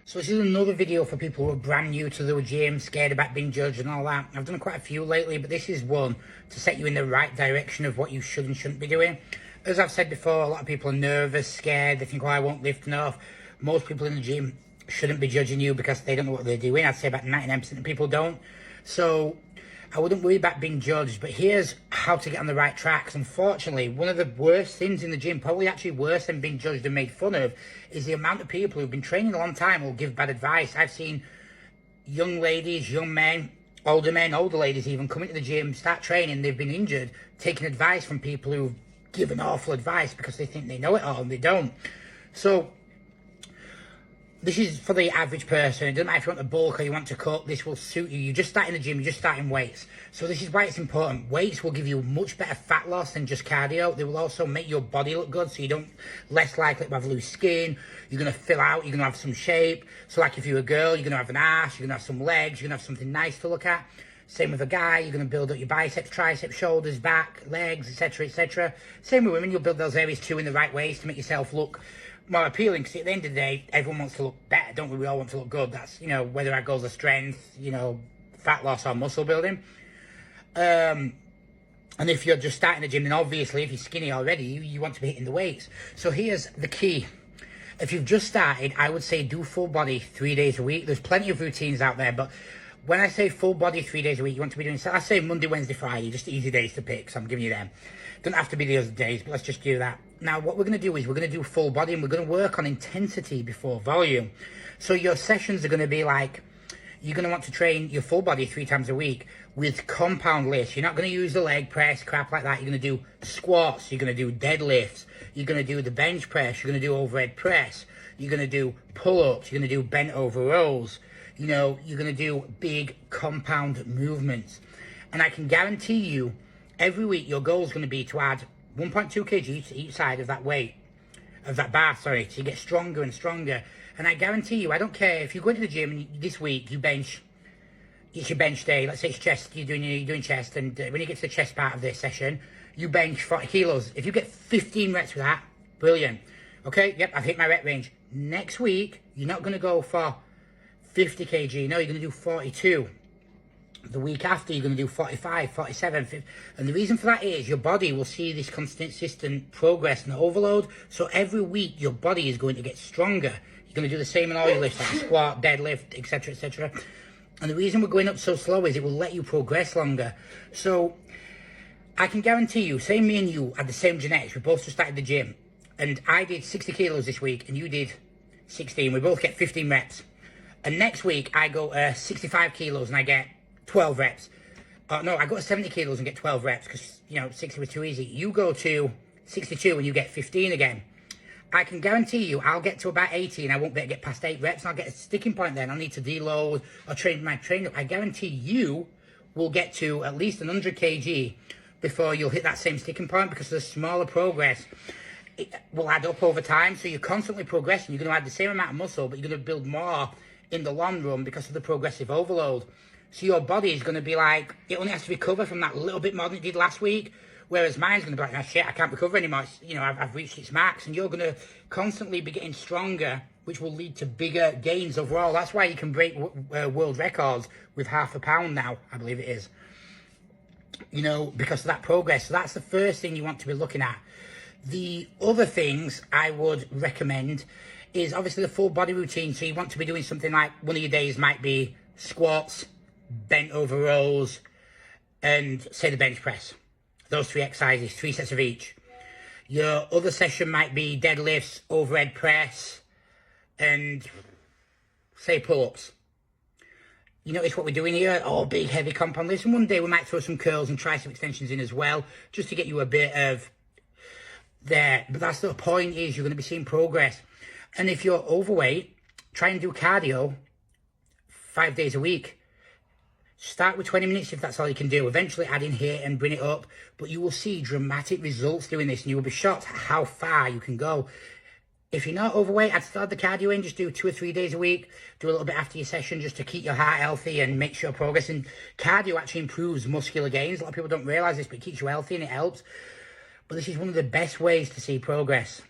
So this is another video for people who are brand new to the gym, scared about being judged and all that. I've done quite a few lately, but this is one to set you in the right direction of what you should and shouldn't be doing. As I've said before, a lot of people are nervous, scared, they think, oh, I won't lift enough. Most people in the gym shouldn't be judging you because they don't know what they're doing. I'd say about 99% of people don't. So I wouldn't worry about being judged, but here's how to get on the right tracks. Unfortunately, one of the worst things in the gym, probably actually worse than being judged and made fun of, is the amount of people who've been training a long time will give bad advice. I've seen young ladies, young men, older ladies even, come into the gym, start training, they've been injured, taking advice from people who've given awful advice because they think they know it all and they don't. So this is for the average person. It doesn't matter if you want to bulk or you want to cut, this will suit you. You're just starting the gym, you're just starting weights. So this is why it's important. Weights will give you much better fat loss than just cardio. They will also make your body look good, so you don't less likely to have loose skin. You're going to fill out, you're going to have some shape. So like if you're a girl, you're going to have an ass, you're going to have some legs, you're going to have something nice to look at. Same with a guy, you're going to build up your biceps, triceps, shoulders, back, legs, etc., etc. Same with women, you'll build those areas too in the right ways to make yourself look more appealing, because at the end of the day, everyone wants to look better, don't we? We all want to look good. That's, you know, whether our goals are strength, you know, fat loss or muscle building. And if you're just starting the gym, then obviously, if you're skinny already, you want to be hitting the weights. So here's the key. If you've just started, I would say do full body 3 days a week. There's plenty of routines out there, but when I say full body 3 days a week, you want to be doing, so I say Monday, Wednesday, Friday, just easy days to pick, so I'm giving you them. Don't have to be the other days, but let's just do that. Now, what we're going to do is we're going to do full body, and we're going to work on intensity before volume. So your sessions are going to be like, you're going to want to train your full body 3 times a week with compound lifts. You're not going to use the leg press, crap like that. You're going to do squats, you're going to do deadlifts, you're going to do the bench press, you're going to do overhead press, you're going to do pull-ups, you're going to do bent over rows. You know, you're going to do big compound movements. And I can guarantee you, every week your goal is going to be to add 1.2 kg to each side of that weight, of that bar, sorry, so you get stronger and stronger. And I guarantee you, I don't care if you go into the gym and this week you bench, it's your bench day, let's say it's chest, you're doing chest, and when you get to the chest part of this session, you bench 40 kilos. If you get 15 reps with that, brilliant. Okay, yep, I've hit my rep range. Next week, you're not going to go for 50 kg, no, you're going to do 42. The week after, you're going to do 45, 47, 50. And the reason for that is your body will see this consistent progress and overload. So every week, your body is going to get stronger. You're going to do the same in all your lifts, like squat, deadlift, etc., etc. And the reason we're going up so slow is it will let you progress longer. So I can guarantee you, say me and you had the same genetics, we both just started the gym, and I did 60 kilos this week, and you did 16. We both get 15 reps. And next week, I go 65 kilos and I get 12 reps. No, I go to 70 kilos and get 12 reps because, you know, 60 was too easy. You go to 62 and you get 15 again. I can guarantee you I'll get to about 80 and I won't be able to get past 8 reps. And I'll get a sticking point then. I'll need to deload or train my trainer. I guarantee you will get to at least 100 kg before you'll hit that same sticking point, because the smaller progress, it will add up over time. So you're constantly progressing. You're going to add the same amount of muscle, but you're going to build more in the long run because of the progressive overload. So your body is going to be like, it only has to recover from that little bit more than it did last week, whereas mine's going to be like, oh shit, I can't recover anymore. It's, you know, I've reached its max, and you're going to constantly be getting stronger, which will lead to bigger gains overall. That's why you can break world records with half a pound now, I believe it is. You know, because of that progress. So that's the first thing you want to be looking at. The other things I would recommend is obviously the full body routine. So you want to be doing something like, one of your days might be squats, bent over rows, and say the bench press. Those 3 exercises, 3 sets of each. Your other session might be deadlifts, overhead press, and say pull-ups. You notice what we're doing here? All big, heavy compound lifts. And one day we might throw some curls and tricep extensions in as well, just to get you a bit of there. But that's the point, is you're going to be seeing progress. And if you're overweight, try and do cardio 5 days a week. Start with 20 minutes if that's all you can do. Eventually add in here and bring it up. But you will see dramatic results doing this, and you will be shocked how far you can go. If you're not overweight, I'd start the cardio in. Just do 2 or 3 days a week. Do a little bit after your session just to keep your heart healthy and make sure progress. And cardio actually improves muscular gains. A lot of people don't realise this, but it keeps you healthy and it helps. But this is one of the best ways to see progress.